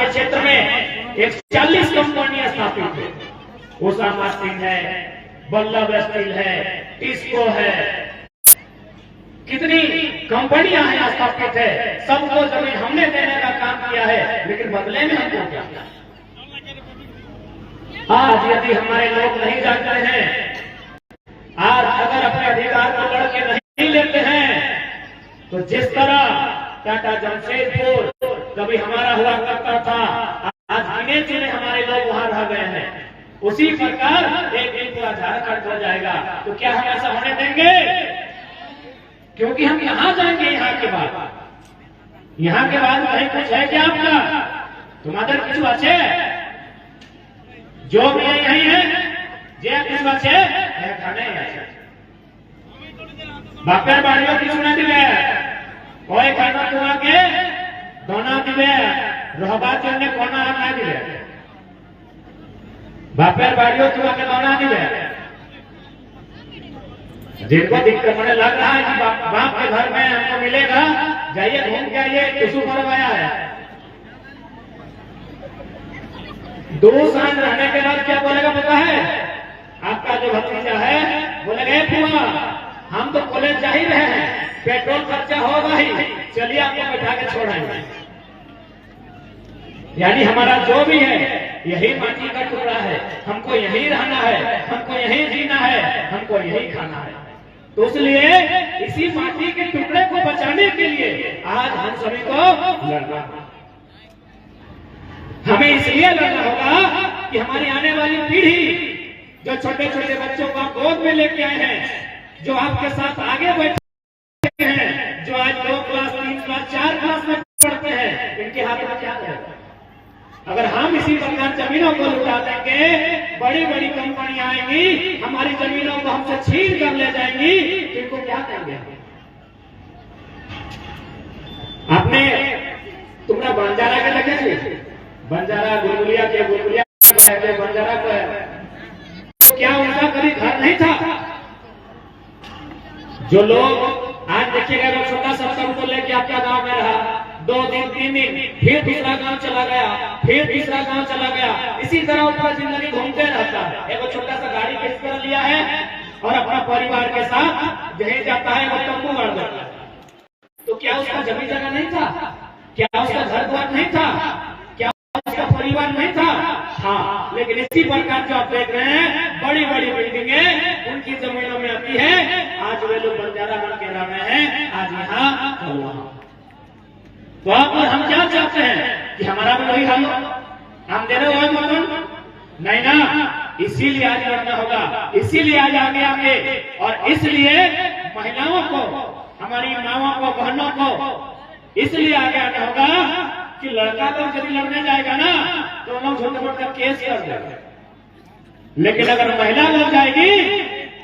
के क्षेत्र में 140 कंपनियां स्थापित है। उषा मार्टिन है, वल्लभ स्टील है, टिस्को है, कितनी कंपनियां हैं स्थापित है। सबको जमीन हमने देने का काम किया है, लेकिन बदले में हमको क्या? आज यदि हमारे लोग नहीं जानते हैं, आज अगर अपने अधिकार को लड़के नहीं लेते हैं, तो जिस तरह टाटा जमशेदपुर कभी हमारा हुआ करता था, आज गिने चुने हमारे लोग वहां रह गए हैं, उसी प्रकार एक दिन पूरा झारखंड हो जाएगा। तो क्या हम ऐसा होने देंगे? क्योंकि हम यहां जाएंगे। यहाँ के बाद कहीं कुछ है क्या आपका? तुम्हारे कुछ अच्छे जो भी यही है, जे कुछ अच्छे खाने बापर बाड़ियों की सुना दिवे कोई खाना कुआ के दोना दिवे रहबा चलने कोना ना दिवे बापर बाड़ियों कुआ के दोना दिवे। जिनको दिक्कत होने लग रहा है कि बाप के घर में हमको मिलेगा, जाइए घूम के आइए, टिशू करवाया है। 2 साल रहने के बाद क्या बोलेगा पता है? आपका जो भतीजा है बोलेगा फुआ हम तो कॉलेज जा ही रहे हैं, पेट्रोल खर्चा होगा ही, चलिए आपको बैठा के छोड़ाएंगे। यानी हमारा जो भी है यही माटी का टुकड़ा है, हमको यही रहना है, हमको यही जीना है, हमको यही खाना है। तो इसलिए इसी माटी के टुकड़े को बचाने के लिए आज हम सभी को लड़ना, हमें इसलिए लड़ना होगा कि हमारी आने वाली पीढ़ी जो छोटे छोटे बच्चों को गोद में लेके आए हैं, जो आपके साथ आगे बैठे हैं, जो आज 2 क्लास 3 क्लास 4 क्लास में पढ़ते हैं, इनके हाथ में क्या है? अगर हम इसी प्रकार जमीनों को लुटा देंगे, बड़ी बड़ी कंपनियां आएंगी, हमारी जमीनों को हमसे छीन कर ले जाएंगी, तो इनको क्या करेंगे? आपने तुमने बंजारा के लगे थे, बंजारा गुलगुलिया के बंजारा को तो क्या उनका कभी घर नहीं था? जो लोग आज देखिएगा, लोग छोटा सा सब को लेके आपका गांव में रहा, 2 दिन 3 दिन, फिर दूसरा गांव चला गया, फिर तीसरा गांव चला गया, इसी तरह उसका जिंदगी घूमते रहता है। एक छोटा सा गाड़ी किस कर लिया है और अपना परिवार के साथ जहीं जाता है वो तंबू गाड़ देता है। तो क्या उसका जमीन जगह नहीं था? क्या उसका घर द्वार नहीं था? क्या उसका परिवार नहीं था? हाँ, लेकिन इसी प्रकार जो आप देख रहे हैं, बड़ी बड़ी बिल्डिंगें उनकी जमीनों में आती है। आज वे लोग बंजारा बन के रह रहे हैं, आज यहाँ तो वहां। तो आप और हम क्या चाहते हैं कि हमारा भी वही हाल हो, हम दे रहे हो मकान नहीं ना? इसीलिए आज लड़ना होगा, इसीलिए आज आगे आगे, और इसलिए महिलाओं को, हमारी माओं को, बहनों को इसलिए आगे आना होगा कि लड़का लोग यदि लड़ने जाएगा ना तो लोग छोटे मोटे केस कर देगा, लेकिन अगर महिला लड़ जाएगी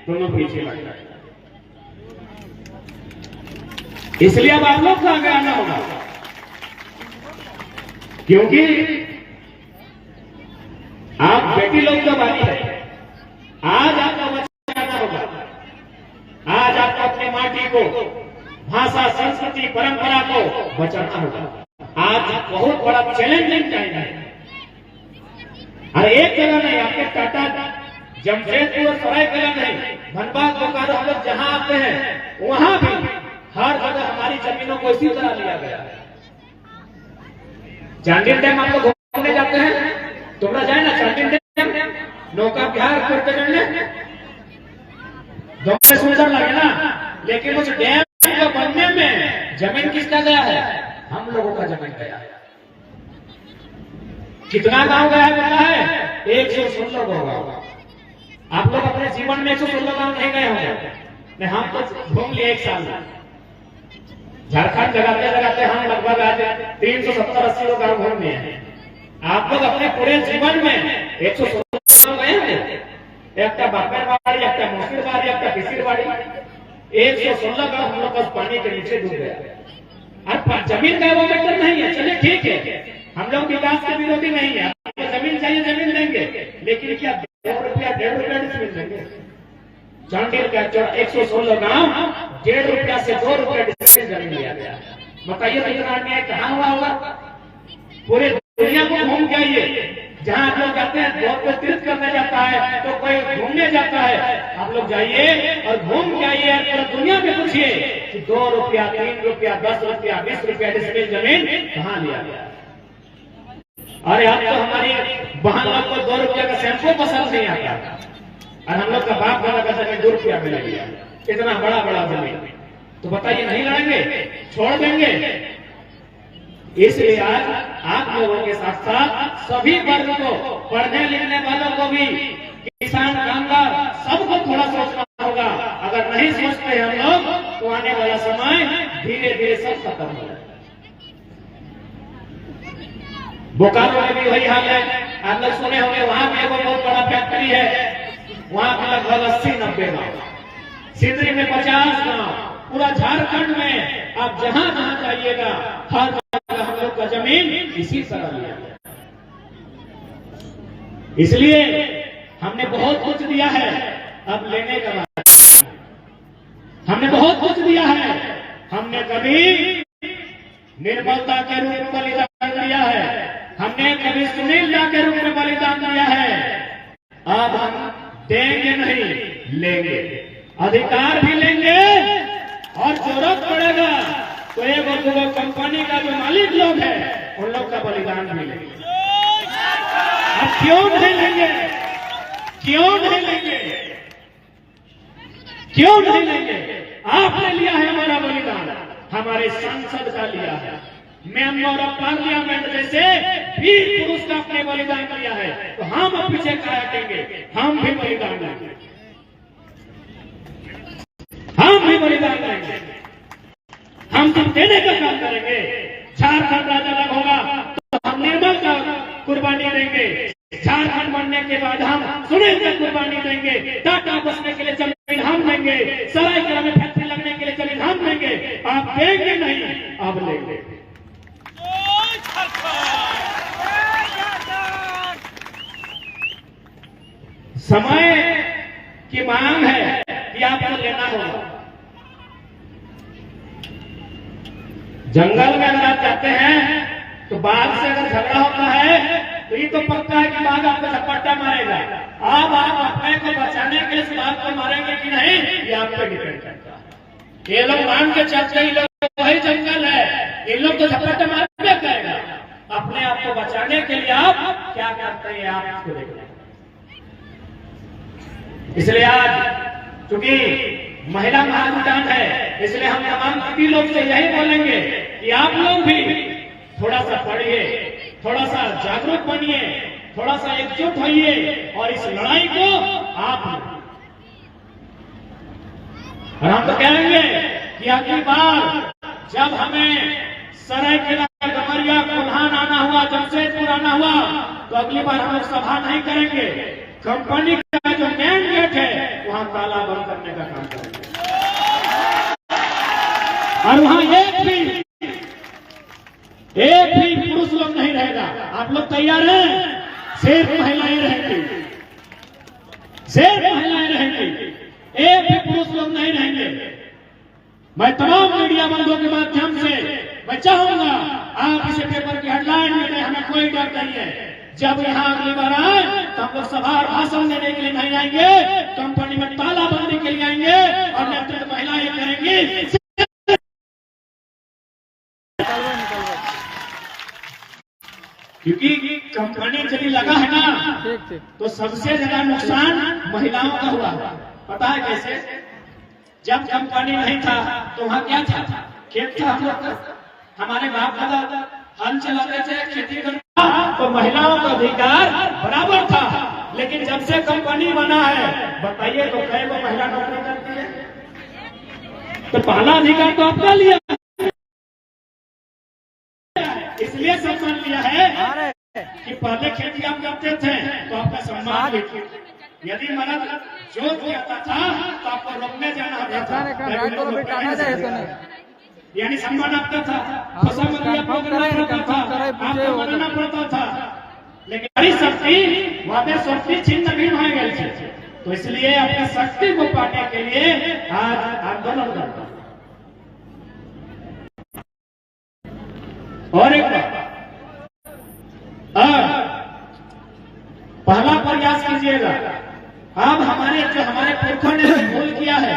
तो लोग पीछे लग जाएगा। इसलिए अब आप लोग को आगे आना होगा, क्योंकि आप बेटी लोग का बारी है। आज आपको बचाना होगा, आज आपको अपने माटी को, भाषा, संस्कृति, परंपरा को बचाना होगा। आज बहुत बड़ा चैलेंजिंग टाइम है। और एक जगह नहीं, आपके टाटा जमशेदपुर और सरायकेला नहीं, धनबाद बोकारो हम लोग जहां आते हैं वहां भी हर जगह हमारी जमीनों को इसी तरह लिया गया है। चांडिल डैम आप लोग घूमने जाते हैं, तुमरा जाए ना चांडिल डैम, नौका बिहार करते रहने दोनों सुंदर लगे ना, लेकिन उस डैम को बनने में जमीन किसका गया है? हम लोगों का जमीन गया है। कितना गांव गया पता है? 116 होगा। आप लोग अपने जीवन में 116 गांव नहीं गए होंगे, नहीं हम तो घूम लिए 1 साल में। झारखंड लगाते लगाते हम लगभग आज 370-80 गांव घूम लिए हैं। आप लोग अपने पूरे जीवन में 116 गए होंगे, एक बापेरबाड़ी, एक मोसीरबाड़ी, एक किसीरबाड़ी, 116 गांव हम लोग पानी के नीचे डूब गया। और जमीन का वो मैटर नहीं है, चलिए ठीक है, हम लोग विकास के विरोधी नहीं है, आपको जमीन चाहिए जमीन देंगे, लेकिन क्या 1.5 रुपया जमीन देंगे? चांडिल का 116 गांव 1.5 रुपया से 2 रुपया जमीन लिया गया। बताइए तो इतना अन्याय कहाँ हुआ होगा? पूरे दुनिया को घूम के आइए। जहाँ आप लोग जाते हैं, बहुत कोई तीर्थ करने जाता है तो कोई घूमने जाता है, आप लोग जाइए और घूम के आइए। पूरा दुनिया में पूछिए कि 2 रुपया, 3 रुपया, 10 रुपया, 20 रुपया डिस्मिल जमीन कहाँ लिया गया। अरे अब तो हमारी बहन लोग को 2 रुपया का शैम्पू पसंद नहीं आता, और हम लोग का बाप वाला का जमीन 2 रुपया में ले लिया, इतना बड़ा बड़ा जमीन। तो बताइए नहीं लड़ेंगे, छोड़ देंगे? इसलिए आज आप लोगों के साथ साथ सभी वर्ग को, पढ़ने लिखने वालों को भी, किसान, कामगार, सबको थोड़ा सोचना होगा। अगर नहीं सोचते हम लोग तो आने वाला समय धीरे धीरे सब खत्म हो जाएगा। बोकारो में भी वही हाल है। आप लोग सुने होंगे, वहां में वो बहुत बड़ा फैक्ट्री है, वहां पे लगभग 80-90 गाँव, सिंदरी में 50 गाँव, पूरा झारखंड में आप जहां जहां जाइएगा हर हम लोग का जमीन इसी तरह लिया। इसलिए हमने बहुत कुछ दिया है, अब लेने का बात। हमने बहुत कुछ दिया है, हमने कभी निर्मलता के रूप में बलिदान दिया है, हमने कभी सुनील दा के रूप में बलिदान दिया है। अब हम देंगे नहीं, लेंगे, अधिकार भी लेंगे, और जरूरत पड़ेगा तो एक और 2 कंपनी का जो मालिक लोग हैं उन लोग का बलिदान भी लेंगे। अब क्यों नहीं लेंगे? क्यों नहीं लेंगे? क्यों नहीं लेंगे? आपने लिया है हमारा बलिदान, हमारे सांसद का लिया है, मेंबर ऑफ पार्लियामेंट जैसे वीर पुरुष का अपने बलिदान दिया है, तो हम अब पीछे क्या हटेंगे? हम भी बलिदान देंगे, हम भी बलिदान देंगे, हम तो देने का काम करेंगे। झारखंड राज्य अलग होगा तो हम निर्मल का कुर्बानी देंगे, झारखंड बनने के बाद हम सुनील का कुर्बानी देंगे, टाटा बसने के लिए जमीन हम देंगे, सरायकेला में फैक्ट्री लगने के लिए जमीन हम देंगे। आप देंगे नहीं, अब लेंगे। समय की मांग है कि आपको लेना होगा। जंगल में अगर आप जाते हैं तो बाघ से अगर झगड़ा होता है तो ये तो पक्का है कि बाघ आपको झपट्टा मारेगा। अब आप अपने को बचाने के लिए इस बाघ को मारेंगे कि नहीं, ये आप पे डिपेंड करता है। ये लोग मान के चलते, ये लोग वही जंगल है, ये लोग तो झपट्टा मारना करेगा। अपने आप को बचाने के लिए आप क्या करते हैं, आप इसको देखना। इसलिए आज चूंकि महिला महाभियान है, इसलिए हम तमाम सभी लोग से यही बोलेंगे कि आप लोग भी थोड़ा सा पढ़िए, थोड़ा सा जागरूक बनिए, थोड़ा सा एकजुट होइए और इस लड़ाई को आप। और हम तो कहेंगे कि अगली बार जब हमें सरायकेला, डमरिया, कोल्हान आना हुआ, जमशेदपुर आना हुआ, तो अगली बार हम लोग सभा नहीं करेंगे। कंपनी का जो मेन गेट है वहां ताला बंद करने का काम करेंगे, और वहां एक भी पुरुष लोग नहीं रहेगा। आप लोग तैयार हैं? सिर्फ महिलाएं रहेंगी, सिर्फ महिलाएं रहेंगी, एक भी पुरुष लोग नहीं रहेंगे। मैं तमाम मीडिया बंधुओं के माध्यम से मैं चाहूंगा आप इसे पेपर की हेडलाइन में दें, हमें कोई डर नहीं है। जब यहाँ अगली बार आए तो हम लोग सभा और भाषण देने के लिए नहीं आएंगे, कंपनी में तालाबंदी के लिए आएंगे और नेतृत्व महिलाएं करेंगी। क्योंकि कंपनी चली लगा है ना, तो सबसे ज्यादा नुकसान महिलाओं का हुआ। पता है कैसे? जब कंपनी नहीं था तो वहां क्या था? खेत था। हम लोग का, हमारे बाप दादा हल चलाते थे, खेती करते, तो महिलाओं का अधिकार बराबर था। लेकिन जब से कंपनी बना है, बताइए तो कई वो महिला नौकरी करती है, तो पहला अधिकार तो आपका लिया, इसलिए सम्मान लिया है कि पहले खेती आप करते थे तो आपका सम्मान। यदि मर्द जोत करता था तो आपको रोकने जाना होता था, यानी सम्मान आपका था, फसल मंडी आपको करना पड़ता था, आपको बनाना पड़ता था। लेकिन हरी शक्ति वहां शक्ति छिन्न भिन्न हो गई थी, तो इसलिए अपने शक्ति को पाने के लिए आज आंदोलन करता है। और एक बात, प्रयास कीजिएगा। अब हमारे पुरखों ने जो भूल किया है,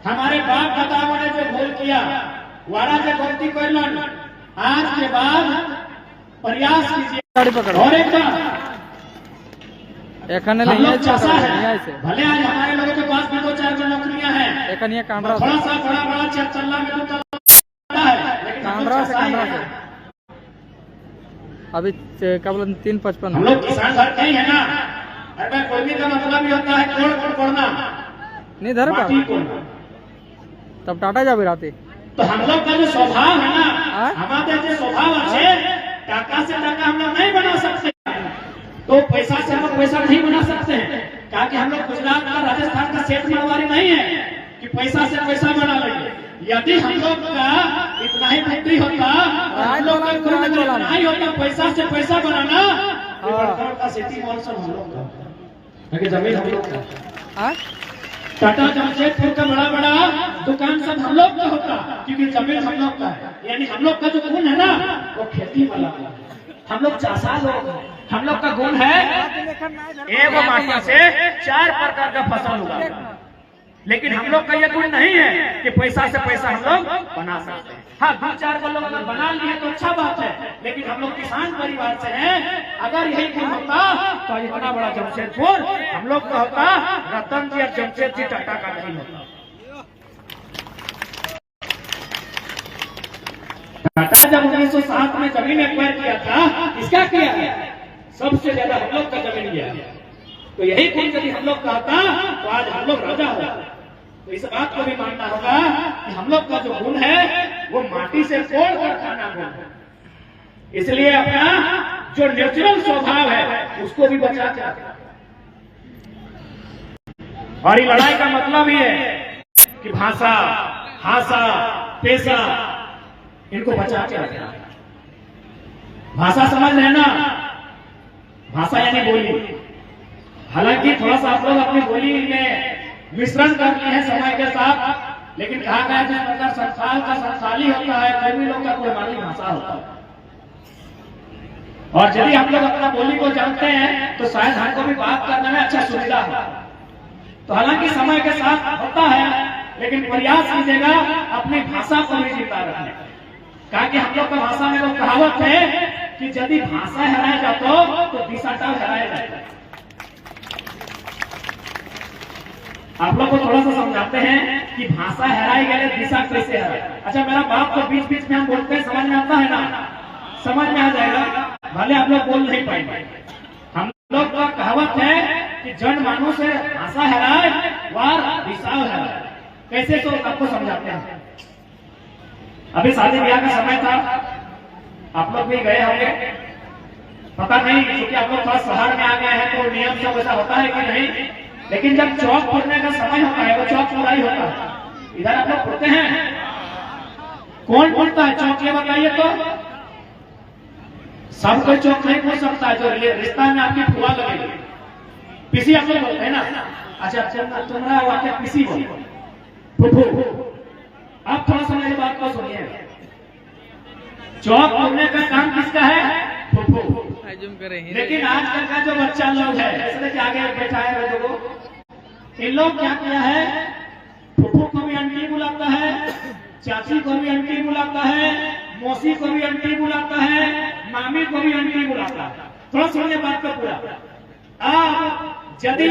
हमारे बाप दादाओं ने जो भूल किया, वारा जो गलती कर लो, आज के बाद प्रयास कीजिए। और एक हम लोग चासा है, भले आज हमारे लोगों के पास भी 2-4 जो नौकरियां हैं, थोड़ा सा बड़ा चल्ला में तो है, लेकिन अभी क्या बोला 355। हम लोग किसान घर नहीं है ना। अगर कोई का मतलब ही होता है कोड़ कोड़ना, नहीं धर माटी कोड़ना। तब टाटा जा भी रहते। तो हम लोग का जो स्वभाव है ना, हमारे जो स्वभाव अच्छे, टाका से टाका हम लोग नहीं बना सकते, तो पैसा से हम लोग पैसा नहीं बना सकते हैं। कहा कि हम लोग गुजरात का, राजस्थान का सेठ मारवाड़ी नहीं है कि पैसा से पैसा बना लेंगे। यदि हम लोग का इतना ही बुद्धि होता, हम लोग का इतना ही होता पैसा से पैसा बनाना, का सिटी मॉल सब हम लोग का, जमीन हम लोग का, टाटा जमशेदपुर का बड़ा दुकान सब हम लोग का होता, क्योंकि जमीन हम लोग का है। यानी हम लोग का जो गुण है ना, वो खेती वाला है। हम लोग चासा लोग हैं। हम लोग का गुण है एक माटी से 4 प्रकार का फसल उगाना। लेकिन हम लोग का यह गुण नहीं है कि पैसा से पैसा हम लोग बना सकते हैं। हाँ, 2-4 को लोग अगर बना लिए तो अच्छा बात है, लेकिन हम लोग किसान परिवार से हैं। अगर यही गुण होता तो इतना बड़ा जमशेदपुर हम लोग का होता, रतन जी और जमशेद जी टाटा का नहीं होता। टाटा जब 1907 में जमीन एक्वायर किया था, इसका किया सबसे ज्यादा हम लोग का जमीन लिया। तो यही गुण यदि हम लोग का होता तो आज हम लोग राजा होता। तो इस बात को भी मानना होगा कि हम लोग का जो गुण है वो माटी से तोड़ कर खाना गुण है। इसलिए अपना जो नेचुरल स्वभाव है उसको भी बचा के रखना। और ये लड़ाई का मतलब ही है कि भाषा, हासा, पेशा, इनको बचा के रखना। भाषा समझ लेना, भाषा यानी बोली। हालांकि थोड़ा सा आप लोग अपनी बोली में मिश्रण करते हैं समय के साथ, लेकिन कहा गया जिस प्रकार संथाल का संथाली होता है, कोई लोग का कोई भाषा होता है। और यदि हम लोग अपना बोली को जानते हैं तो शायद हमको भी बात करने में अच्छा सुविधा है। तो हालांकि समय के साथ होता है, लेकिन प्रयास कीजिएगा अपनी भाषा को भी जिंदा रखने का। कहा कि हम लोग का भाषा में वो कहावत है कि यदि भाषा हराया जाता तो दिशाटा हराया जाता है। आप लोग को थोड़ा सा समझाते हैं कि भाषा हराई गए, दिशा कैसे हराए। अच्छा, मेरा बाप को बीच बीच में हम बोलते हैं, समझ में आता है ना? समझ में आ जाएगा, भले आप लोग बोल नहीं पाएंगे। हम लोग का कहावत है कि जन मानो से भाषा हराए वार दिशा हराए। कैसे, तो आपको समझाते हैं। अभी शादी ब्याह का समय था, आप लोग भी गए होंगे, पता नहीं, क्योंकि आप लोग थोड़ा शहर में आ गए हैं तो नियम सब ऐसा होता है कि नहीं। लेकिन जब चौक फोड़ने का समय होता है, वो चौक चौराही होता है, इधर आप लोग फोड़ते हैं। कौन फोड़ता है चौक, ये बताइए तो? सब कोई चौक नहीं फोड़ सकता है। जो रिश्ता में आपकी फुआ लगेगी, पीसी आप लोग बोलते हैं ना। अच्छा, तुम्हारा वाक्य पीसी बोलो, फुफू। आप थोड़ा सा मेरी बात को सुनिए। चौक फोड़ने का काम किसका है? फुफू। लेकिन आजकल का जो बच्चा लोग है, इसलिए कि आगे बैठा है लोगों, इन लोग क्या किया है, फुफू को भी आंटी बुलाता है, चाची को भी आंटी बुलाता है, मौसी को भी आंटी बुलाता है, मामी को भी आंटी बुलाता है। थोड़ा सुनिए बात को पूरा। अब यदि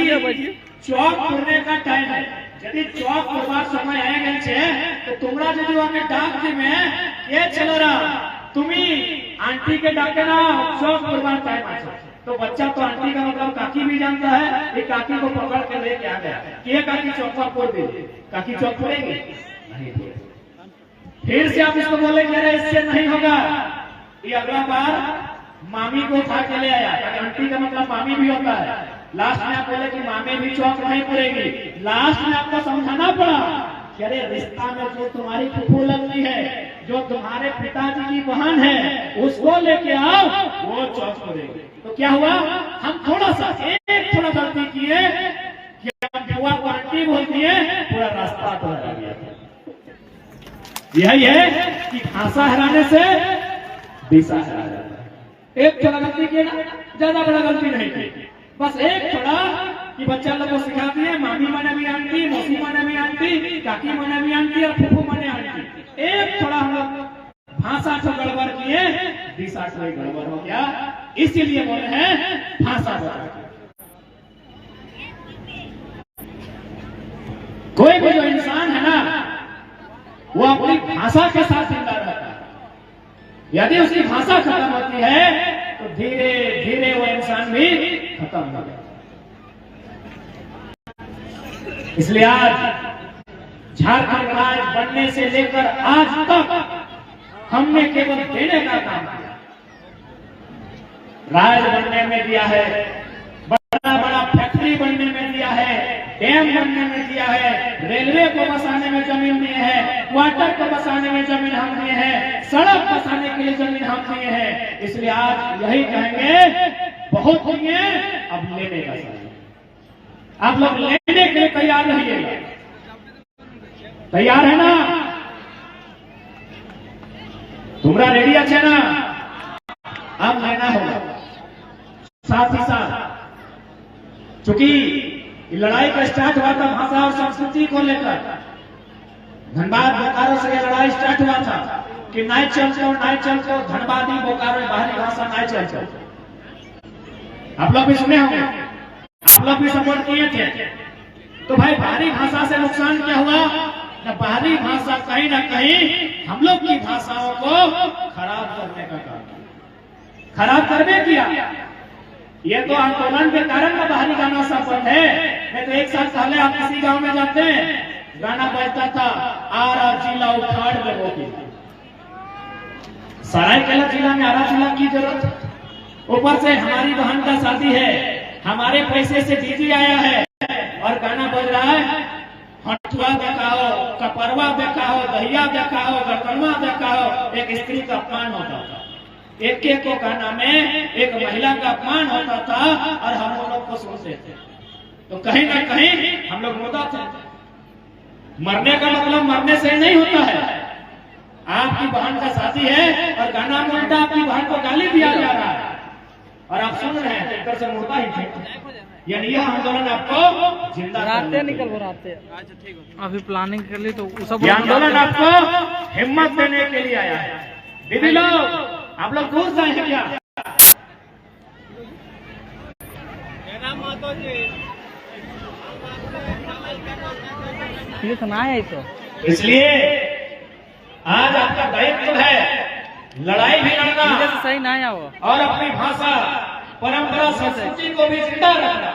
चौक फोड़ने का टाइम है, यदि चौक फोड़वार समय आ गए छे, तो तुमरा यदि आगे डाक में ये चलो रहा तुम्हें आंटी के डाके ना चौक फोड़वार टाइम आ, तो बच्चा तो आंटी का मतलब काकी भी जानता है। एक काकी को पकड़ के लेके आ गया कि ये काकी चौक फोड़ दे, काकी चौक फोड़ेगी नहीं। फिर से आप इसको बोलेंगे अरे इससे नहीं होगा, ये अगला बार मामी को उठा के ले आया। आंटी का मतलब मामी भी होता है। लास्ट में आप बोले कि मामी भी चौक नहीं फोड़ेगी। लास्ट में आपको समझाना पड़ा कि अरे रिश्ता में जो तुम्हारी फूफू लगती है, जो तुम्हारे पिताजी की बहन है, उसको लेके आओ, वो चौक फोड़ेगी। तो क्या हुआ, हम थोड़ा सा थोड़ा गलती किए कि हम बुआ को आंटी बोल दिए, पूरा रास्ता तो हरा गया। यही है कि भाषा हराने से दिशा हरा जाता है। एक थोड़ा गलती किए ना, ज्यादा बड़ा गलती नहीं की, बस एक थोड़ा कि बच्चा लोग को सिखा दिए मामी मने भी आंटी, मौसी मने भी आंटी, काकी मने भी आंटी और फूफू मने आंटी। एक थोड़ा हम लोग भाषा को गड़बड़ किए, दिशा कोई गड़बड़ हो गया, इसीलिए बोले हैं भाषा बदल। कोई भी जो इंसान है ना, वो अपनी भाषा के साथ जिंदा रहता है। यदि उसकी भाषा खत्म होती है तो धीरे धीरे वो इंसान भी खत्म हो जाता है। इसलिए आज झारखंड राज्य बनने से लेकर आज तक हमने केवल देने का काम किया। राज्य बनने में दिया है, बड़ा बड़ा फैक्ट्री बनने में दिया है, डैम बनने में दिया है, रेलवे को बसाने में जमीन दिए हैं, वाटर को बसाने में जमीन हम दिए हैं, सड़क बसाने के लिए जमीन हम दिए हैं। इसलिए आज यही कहेंगे बहुत दिए, अब लेने का समय। आप लोग लेने के लिए तैयार रहिएगा, तैयार है ना? तुम्हारा रेडी है ना? अब लेना होगा। साथ ही साथ चूंकि लड़ाई का स्टार्ट हुआ था भाषा और संस्कृति को लेकर, धनबाद बोकारो से लड़ाई स्टार्ट हुआ था कि नाई चलते धनबादी बोकारो बाहरी भाषा नाई चलते। आप लोग भी सुने होंगे, आप लोग भी सपोर्ट किए थे। तो भाई बाहरी भाषा से नुकसान क्या हुआ? बाहरी भाषा कहीं ना कहीं हम लोग की भाषाओं को खराब करने का काम, खराब करने किया। ये तो आंदोलन के कारण का बाहरी गाना सब बंद है। नहीं तो एक साल पहले आप किसी गांव में जाते हैं, गाना बजता था आरा जिला उखाड़ लोगों की। सरायकेला जिला में आरा जिला की जरूरत, ऊपर से हमारी बहन का शादी है, हमारे पैसे से डीजे आया है और गाना बज रहा है हटुआ देखाओ, कपरवा देखाओ, दहिया देखाओ, गरकनवा देखाओ। एक स्त्री का अपमान होता था, एक एक को कहना में एक महिला का अपमान होता था और हम लोग को सुनते थे। तो कहीं ना कहीं हम लोग मुद्दा थे। मरने का मतलब मरने से नहीं होता है। आपकी बहन का शादी है और गाना में उल्टा आपकी बहन को गाली दिया जा रहा है और आप सुन रहे हैं, इधर से मुर्दा ही थे। यानी यह आंदोलन आपको जिंदा निकल हो रहा। अभी प्लानिंग कर ली तो ये आंदोलन आपको हिम्मत देने के लिए आया है। दीदी लोग आप लोग दूर से हैं क्या? ये सुना है तो इसलिए आज आपका दायित्व है लड़ाई भी लड़ना सही ना आया वो, और अपनी भाषा परंपरा संस्कृति को भी जिंदा रखना।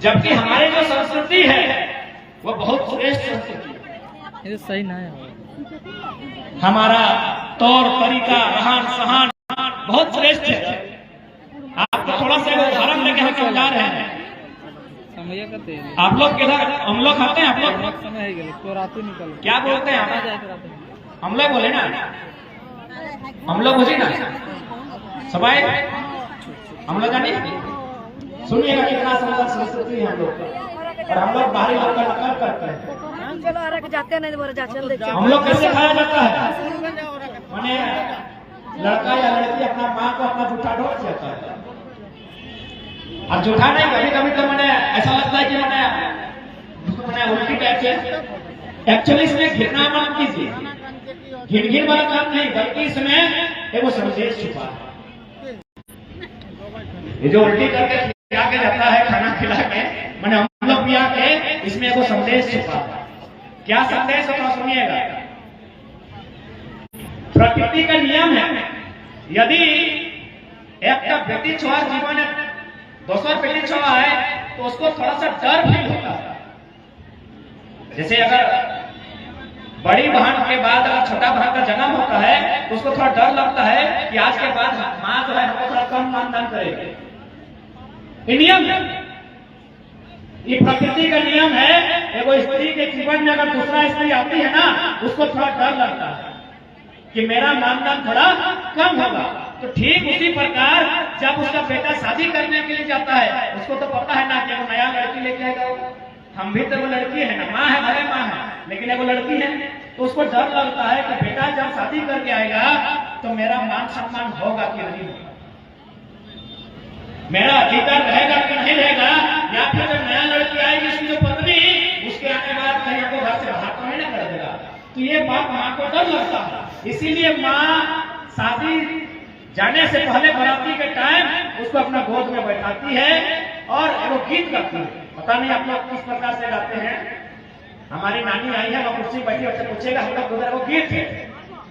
जबकि हमारी जो संस्कृति है वो बहुत श्रेष्ठ संस्कृति है। ये सही ना आया वो। हमारा तौर तरीका रहन सहन बहुत श्रेष्ठ है। आपको थोड़ा सा उदाहरण लेके हम समझा रहे हैं। समय करते हैं आप लोग किधर? हम लोग खाते हैं, आप लोग समय है तो रात निकल क्या बोलते हैं? हम लोग बोले ना, हम लोग बुझे ना सबाई, हम लोग जानिए सुनिएगा कितना सुंदर संस्कृति है हम लोग का। और हम लोग बाहरी लोग का नकल करते हैं। हम लोग कैसे खाया जाता है? मैंने लड़का या लड़की अपना माँ को अपना जूठा ढोक देता है। अब जूठा नहीं, कभी कभी तो मैंने ऐसा लगता है कि मैंने उल्टी टाइप से। एक्चुअली इसमें घिरना मत कीजिए, घिन घिन वाला काम नहीं, बल्कि इसमें एक संदेश छुपा है। ये जो उल्टी करके खिला के जाता है, खाना खिला के, मैंने हम लोग भी आके इसमें एक संदेश छुपा है। क्या संदेश होगा सुनिएगा। प्रकृति का नियम है, यदि एक व्यक्ति छोड़ा जीवन है, दूसरा व्यक्ति छोड़ा है तो उसको थोड़ा सा डर फील होता है। जैसे अगर बड़ी बहन के बाद अगर छोटा बहन का जन्म होता है तो उसको थोड़ा डर लगता है कि आज के बाद माँ जो है हमको थोड़ा कम मानदान करेगी। ये नियम है, ये प्रकृति का नियम है। एगो स्त्री के जीवन में अगर दूसरा स्त्री आती है ना, उसको थोड़ा डर लगता है कि मेरा मानदान थोड़ा कम होगा। तो ठीक उसी प्रकार जब उसका बेटा शादी करने के लिए जाता है, उसको तो पता है ना कि वो नया लड़की लेके आएगा। हम भी तो वो लड़की है ना, माँ है भले माँ है, लेकिन वो लड़की है, तो उसको डर लगता है कि बेटा जब शादी करके आएगा तो मेरा मान सम्मान होगा कि नहीं होगा। मेरा अधिकार रहेगा कि नहीं रहेगा, या फिर जब नया लड़की आएगी उसकी जो पत्नी, उसके आने के बाद कहीं हमको घर से बाहर तो नहीं कर देगा। तो ये बात माँ को डर लगता है। इसीलिए माँ शादी जाने से पहले बराती के टाइम उसको अपना गोद में बैठाती है और वो गीत गाती है। पता नहीं आप लोग किस प्रकार से गाते हैं। हमारी नानी आई है, वो कुर्सी बैठी, उससे पूछेगा हम लोग उधर, वो गीत है।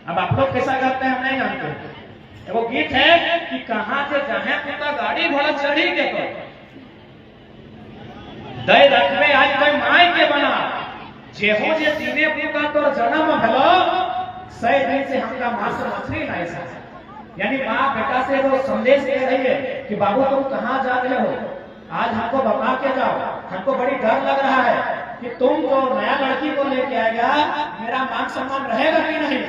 अब आप लोग कैसा करते हैं हम नहीं जानते। वो गीत है कि कहां से जहां पिता गाड़ी घोड़ा चढ़ी के तो दय रखबे आज कोई माई के बना, जेहो जे सीने पुका तो जन्म भलो, सही दिन से हमका मांस मछली नहीं सा। यानी माँ बेटा से वो संदेश दे रही है कि बाबू तुम कहाँ जा रहे हो, आज हमको बता के जाओ, हमको बड़ी डर लग रहा है कि तुम जो नया लड़की को लेके आएगा मेरा मान सम्मान रहेगा कि नहीं।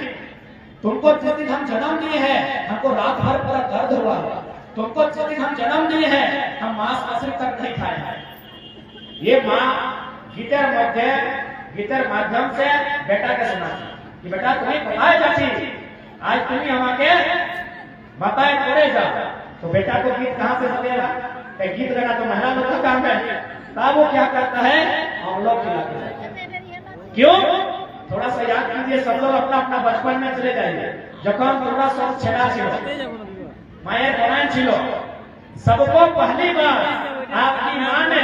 तुमको जिस दिन हम जन्म दिए हैं हमको रात भर पूरा दर्द हुआ, तुमको जिस दिन हम जन्म दिए हैं हम मांस मछली तक नहीं खाए। ये माँ गीतर माध्यम से बेटा के सुना कि बेटा तुम्हें बताए जाती, आज तुम्हें हमारे बताए करे जा। तो बेटा को गीत कहाँ से सुनेगा, गीत गाना तो महिला लोग का काम है। तब वो क्या करता है, हम लोग खिलाते। क्यों, थोड़ा सा याद कीजिए, सब लोग अपना अपना बचपन में चले जाइए। जखन थोड़ा सब छेड़ा छिलो मायर बनाए छिलो, सबको पहली बार आपकी माँ ने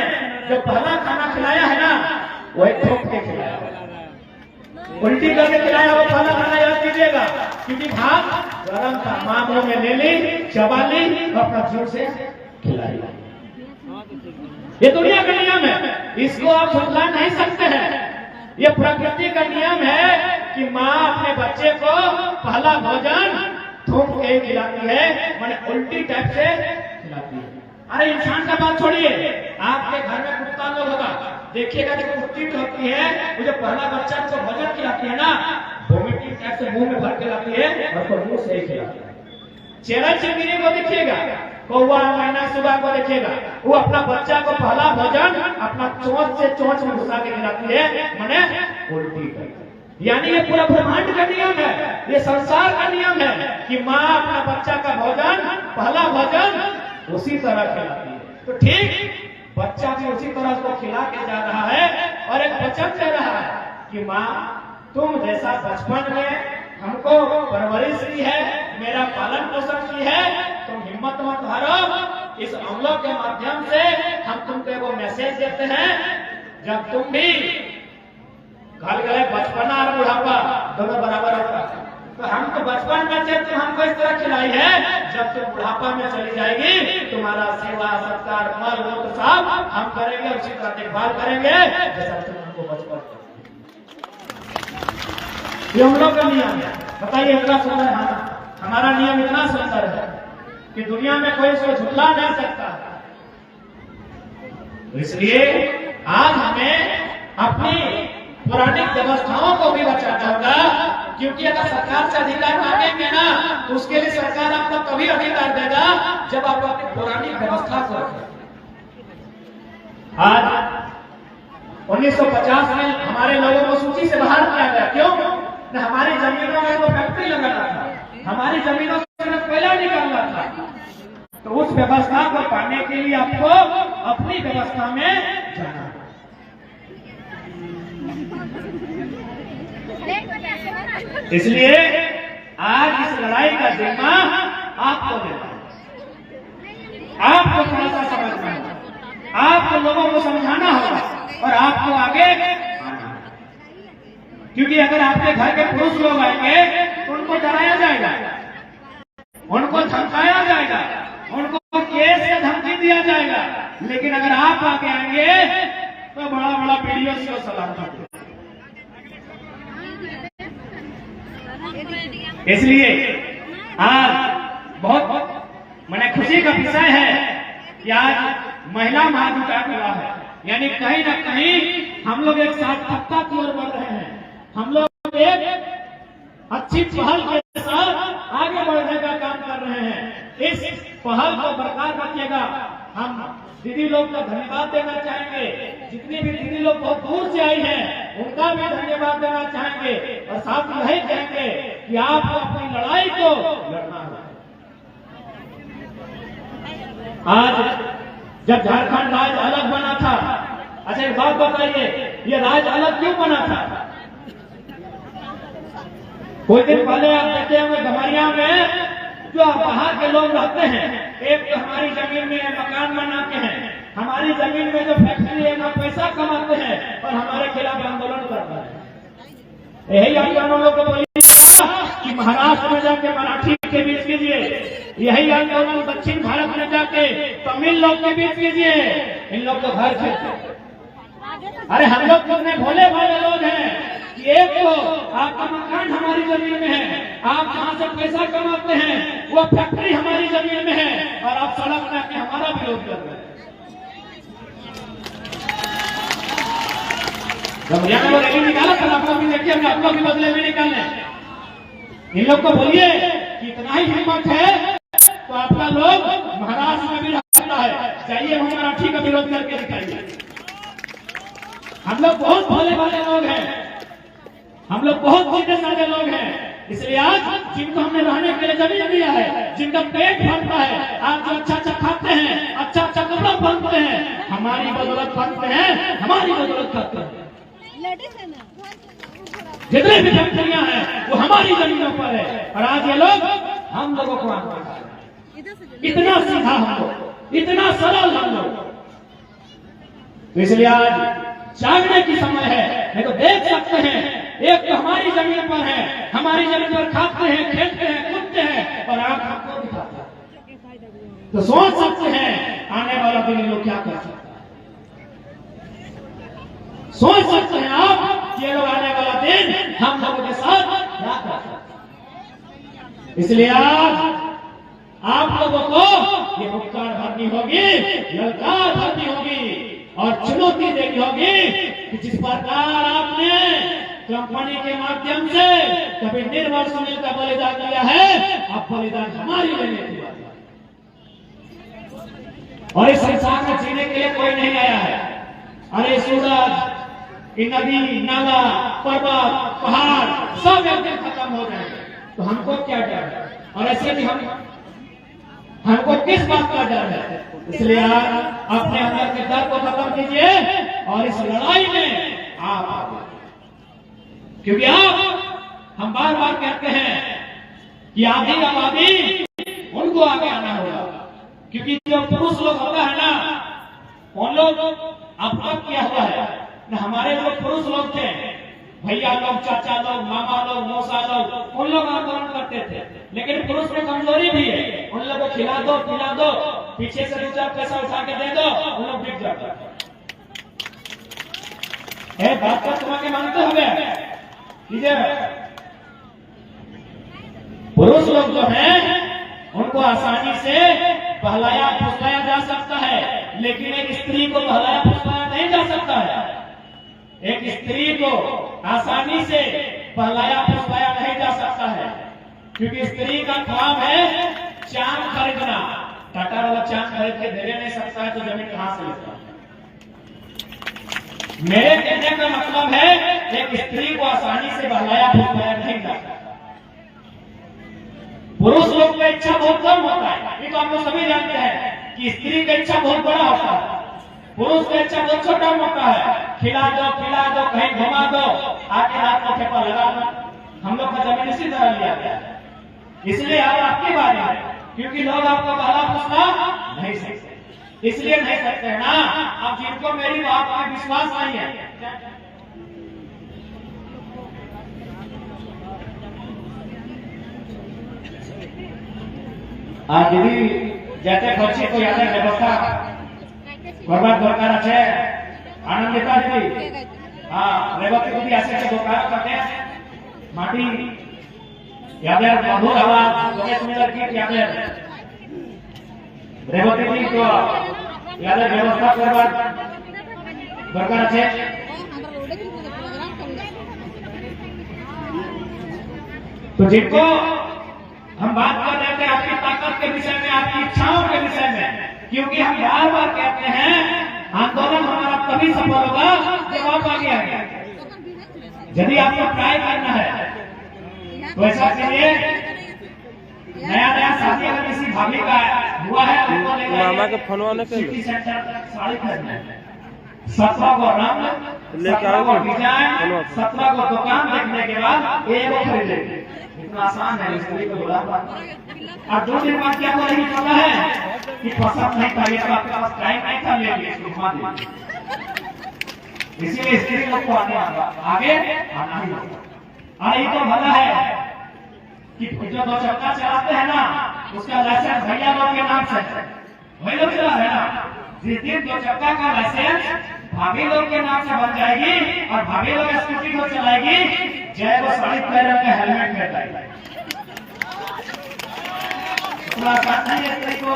जो पहला खाना खिलाया है ना, वही ठोक के खिलाया, उल्टी करके खिलाया। वो पहला खाना याद कीजिएगा, क्योंकि भात गरम था, माँ मुंह में ले ली, चबा ली और अपना जोर से खिलाई। ये दुनिया का नियम है, इसको आप झुठला नहीं सकते हैं। ये प्रकृति का नियम है कि माँ अपने बच्चे को पहला भोजन थूक के खिलाती है, मैंने उल्टी टाइप से खिलाती है। अरे इंसान का बात छोड़िए, आपके घर में कुत्ता लोग होगा, देखिएगा जो कुत्ती होती है वो जो पहला बच्चा को भोजन खिलाती है ना, वोमिटिंग टाइप से मुंह में भर के लाती है और मुंह से ही खिलाती है। चेहरा चिमनी को देखिएगा, कौवा मैना सुबह को देखिएगा, वो अपना बच्चा को पहला भोजन अपना चोंच से चोंच में घुसा के खिलाती है, माने उल्टी करती। यानी ये पूरा ब्रह्मांड का नियम है, ये संसार का नियम है कि माँ अपना बच्चा का भोजन पहला भोजन उसी तरह खिलाती है। तो ठीक बच्चा भी उसी तरह उसको खिला के जा रहा है और एक वचन दे रहा है कि माँ तुम जैसा बचपन में हमको परवरिश की है, मेरा पालन पोषण की है, तुम हिम्मत मत हारो। इस अमलों के माध्यम से हम तुमको वो मैसेज देते हैं, जब तुम भी घर गए बचपना और बुढ़ापा दोनों बराबर होता, तो हम तो बचपन में से तुम हमको इस तरह खिलाई है, जब तुम बुढ़ापा में चली जाएगी तुम्हारा सेवा सत्कार मल मूत्र सब हम करेंगे, उसी तरह देखभाल करेंगे जैसा तुम हमको बचपन। ये हम लोग का नियम है। बताइए इतना सुंदर है, हमारा नियम इतना सुंदर है कि दुनिया में कोई इसको झुठला नहीं सकता। इसलिए आज हमें अपनी पुरानी व्यवस्थाओं को भी बचाना होगा, क्योंकि अगर सरकार से अधिकार मांगेंगे ना तो उसके लिए सरकार आपको तभी अधिकार देगा जब आप अपनी पुरानी व्यवस्था को रखें। आज 1950 में हमारे लोगों को सूची से बाहर किया गया, क्यों? न हमारी जमीनों में वो फैक्ट्री लगाना था, हमारी जमीनों से कोयला निकालना था। तो उस व्यवस्था को पाने के लिए आपको अपनी व्यवस्था में जाना है। इसलिए आज इस लड़ाई का जिम्मा आपको देना है, आपको थोड़ा सा समझना है, आपको लोगों को समझाना होगा और आपको आगे आना है। क्योंकि अगर आपके घर के पुरुष लोग आएंगे तो उनको डराया जाएगा, उनको धमकाया जाएगा, उनको केस से धमकी दिया जाएगा। लेकिन अगर आप आगे आएंगे तो बड़ा बड़ा वीडियो से सलाम करते। इसलिए आज बहुत मैंने खुशी का विषय है कि आज महिला महाधिकार हुआ है, यानी कहीं ना कहीं हम लोग एक सार्थकता की ओर बढ़ रहे हैं। हम लोग एक अच्छी पहल के साथ आगे बढ़ने का काम कर रहे हैं। इस पहल को बरकरार रखिएगा। हम दीदी लोग का धन्यवाद देना चाहेंगे, जितनी भी दीदी लोग बहुत दूर से आई हैं उनका भी धन्यवाद देना चाहेंगे और साथ ही यही कहेंगे कि आपको अपनी लड़ाई को लड़ना है। आज जब झारखंड राज्य अलग बना था, अच्छा एक बात बताइए, ये राज्य अलग क्यों बना था? कुछ दिन पहले आप देखे होंगे गमरिया में जो बाहर के लोग रहते हैं, एक तो हमारी जमीन में मकान बनाते हैं, हमारी जमीन में जो फैक्ट्री है ना पैसा कमाते हैं और हमारे खिलाफ आंदोलन करते हैं। यही आंदोलन लोग को बोलिए कि महाराष्ट्र में जाके मराठी के बीच कीजिए, यही आंदोलन दक्षिण भारत में जाके तमिल लोग के बीच कीजिए, इन लोग तो घर से। अरे हम लोग कितने भोले भाले लोग हैं कि एक तो आपका मकान हमारी जमीन में है, आप जहाँ से पैसा कमाते हैं वो फैक्ट्री हमारी जमीन में है और आप सड़क में आके हमारा विरोध कर रहे हैं। गमरिया में वो रैली निकाला था, आप लोग भी देखिए, हम आप लोग भी बदले में निकालने। इन लोग को बोलिए कि इतना ही हिम्मत है तो आपका लोग महाराष्ट्र में भी रहता है, चाहिए हम मराठी का विरोध करके दिखाइए। हम लोग बहुत भोले भाले लोग हैं, हम लोग बहुत सीधे साधे लोग हैं, इसलिए आज जिनको हमने रहने के लिए जमीन दिया है, जिनका पेट भरता है, आप जो अच्छा अच्छा खाते हैं, अच्छा अच्छा कपड़ा पहनते हैं, हमारी बदौलत पहनते हैं, हमारी बदौलत करते हैं। जितने भी फैक्ट्रियां हैं वो हमारी जमीनों पर है और आज ये लोग हम लोगों को इतना सीधा हम लोग, इतना सरल हम लोग। तो इसलिए आज जागने की समय है, नहीं तो देख सकते हैं एक तो हमारी जमीन पर है, हमारी जमीन पर खाते हैं, खेलते हैं, कूदते हैं और आप हमको दिखाते हैं। तो सोच सकते हैं आने वाला दिन लोग क्या कर सकते हैं, सोच सकते हैं आप ये लोग आने वाला दिन हम लोगों के साथ क्या कर सकते हैं। इसलिए आज आप लोगों को ये उपकार भरनी होगी, ललकार भरनी होगी और चुनौती देनी होगी कि जिस प्रकार आपने कंपनी के माध्यम से कभी निर्मल सुनील का बलिदान दिया है, अब बलिदान हमारी लेने की बात है। और इस संसार में जीने के लिए कोई नहीं आया है। अरे सूरज, नदी, नाला, पर्वत, पहाड़ सब एक दिन खत्म हो जाएंगे, तो हमको क्या डर है? और ऐसे भी हमको किस बात का डर है? इसलिए आप अपने अंदर के डर को खत्म कीजिए और इस लड़ाई में आप आगे, क्योंकि हम बार बार कहते हैं कि आधी आबादी उनको आगे आना होगा, क्योंकि जो पुरुष लोग होता है ना, उन लोग अपराध किया हुआ है ना। हमारे जो पुरुष लोग थे, भैया लोग, चाचा लोग, मामा लोग, मौसा लोग, उन लोग आंदोलन करते थे, लेकिन पुरुष में कमजोरी भी है, उन लोगों को खिला दो, पिला दो, पीछे से 2 4 पैसा उठा के दे दो, उन लोग बिक जाते हैं। बात का तुम्हें मानते हो गए, पुरुष लोग जो हैं उनको आसानी से बहलाया फुसलाया जा सकता है, लेकिन एक स्त्री को बहलाया फुसलाया नहीं जा सकता है। एक स्त्री को आसानी से बहलाया फुसलाया नहीं जा सकता है, क्योंकि स्त्री का काम है चांद खरीदना। टाटा वाला चांद खरीद के दे नहीं सकता है तो जमीन कहां से लेता है? मेरे कहने का मतलब है एक स्त्री को आसानी से बहलाया फुसलाया नहीं जा सकता। पुरुष लोग का इच्छा बहुत कम होता है, ये तो आप लोग सभी जानते हैं कि स्त्री का इच्छा बहुत बड़ा होता है, पुरुष का इच्छा बहुत छोटा होता है। खिला दो, पिला दो, कहीं घुमा दो, आके रात को ठेपा लगा दो। हम लोग का जमीन इसी तरह लिया गया है। इसलिए अब आपकी बात है, क्योंकि लोग आपको बहला फुसला नहीं सकते, इसलिए नहीं सकते हैं ना। अब जिनको मेरी बात पर विश्वास नहीं है, दीदी जाते खर्चे को याद व्यवस्था करवा दरकार আছে आनंदिता दीदी। हाँ, रेवती दीदी ऐसे दरकार करते हैं माटी याद मधुर आवाज गणेश मिलर की याद रेवती दीदी को याद व्यवस्था करवा दरकार আছে। तो जिनको हम बात कर रहे थे आपकी ताकत के विषय में, आपकी इच्छाओं के विषय में, क्योंकि हम बार बार कहते हैं आंदोलन हमारा तभी सफल होगा जब आप आगे आएंगे। यदि आपको ट्राई करना है तो ऐसा कीजिए, नया नया साथी अगर किसी भाभी का हुआ है उनको ले जाइए, हमरा के फोनवा ने कर सिटी सेंटर साड़ी खरीदना है, 17 को रंग, 17 को डिजाइन, 17 को दुकान देखने के बाद एक को खरीदेंगे। इतना आसान है, इसलिए तो बोला। और 2 दिन बाद क्या बोलेगी पता है कि पसंद नहीं था, ये तो आपके पास टाइम नहीं था, ले लिए इसको घुमा दिया। इसीलिए स्त्री लोग को आने आगे आना ही होगा। और ये तो भला है कि जो 2 चक्का चलाते हैं ना, उसका लाइसेंस भैया लोग के नाम से वही लोग चला रहे ना। जिस दिन 2 चक्का का लाइसेंस भाभी लोग के नाम से बन जाएगी और भाभी लोग स्कूटी को चलाएगी, जय को साड़ी पहन के हेलमेट पहनाएगी। इतना आसान नहीं है स्त्री को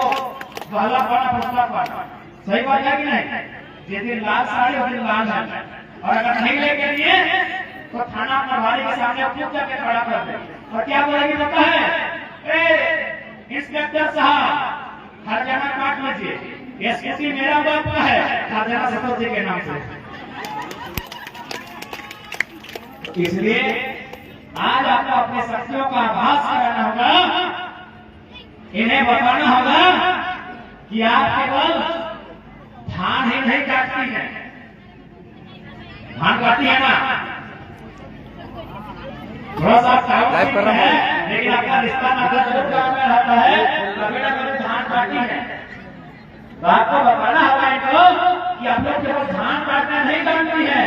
पहला पाना दूसरा पाना। सही बात है कि नहीं? जिस दिन लाल साड़ी उस दिन लाल है, और अगर नहीं लेके लिए तो थाना प्रभारी के सामने खूब जाके खड़ा कर दे। और क्या बोलेगी पता है? इंस्पेक्टर साहब हर जगह काट लीजिए, ये स्कूटी मेरा बाप का है, हर जगह सतोष जी के नाम से। इसलिए आज आपको अपने शक्तियों का आभास कराना होगा, इन्हें बताना होगा कि आप केवल धान ही नहीं काटती है, धान काटती है ना, थोड़ा सा काम है, लेकिन आपका रिश्ता नाता जरूर काम में रहता है, कभी ना कभी धान काटी है। तो आपको बताना होगा इनको कि आप लोग केवल धान काटना नहीं जानती है।